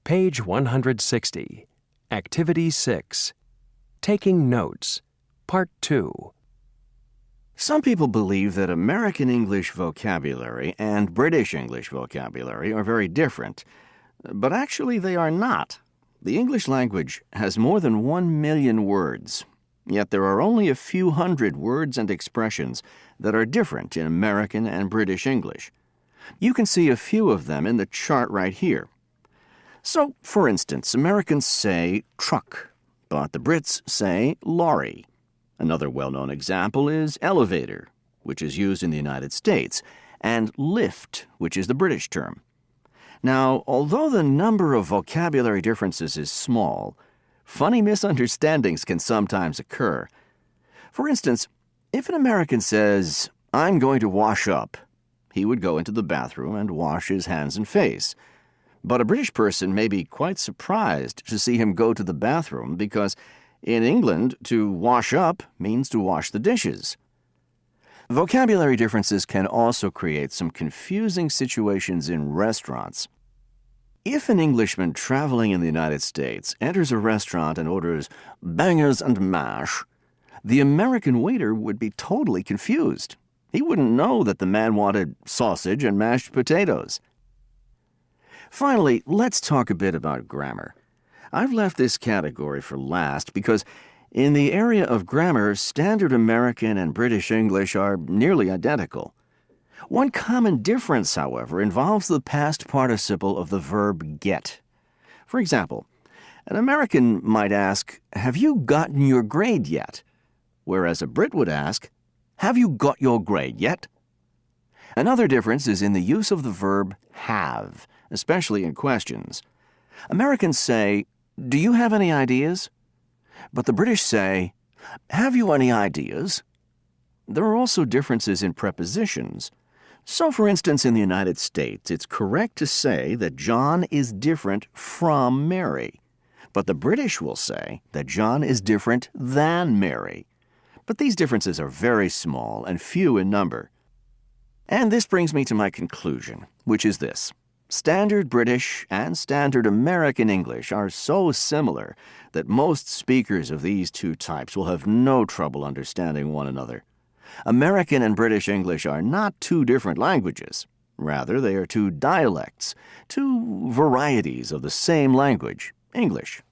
Page 160. Activity 6. Taking Notes. Part 2. Some people believe that American English vocabulary and British English vocabulary are very different, but actually they are not. The English language has more than 1 million words, yet there are only a few hundred words and expressions that are different in American and British English. You can see a few of them in the chart right here. So, for instance, Americans say truck, but the Brits say lorry. Another well-known example is elevator, which is used in the United States, and lift, which is the British term. Now, although the number of vocabulary differences is small, funny misunderstandings can sometimes occur. For instance, if an American says, "I'm going to wash up," he would go into the bathroom and wash his hands and face. But a British person may be quite surprised to see him go to the bathroom because in England, to wash up means to wash the dishes. Vocabulary differences can also create some confusing situations in restaurants. If an Englishman traveling in the United States enters a restaurant and orders bangers and mash, the American waiter would be totally confused. He wouldn't know that the man wanted sausage and mashed potatoes. Finally, let's talk a bit about grammar. I've left this category for last because in the area of grammar, standard American and British English are nearly identical. One common difference, however, involves the past participle of the verb get. For example, an American might ask, "Have you gotten your grade yet?" Whereas a Brit would ask, "Have you got your grade yet?" Another difference is in the use of the verb have, especially in questions. Americans say, "Do you have any ideas?" But the British say, "Have you any ideas?" There are also differences in prepositions. So, for instance, in the United States, it's correct to say that John is different from Mary. But the British will say that John is different than Mary. But these differences are very small and few in number. And this brings me to my conclusion, which is this. Standard British and Standard American English are so similar that most speakers of these two types will have no trouble understanding one another. American and British English are not two different languages. Rather, they are two dialects, two varieties of the same language, English.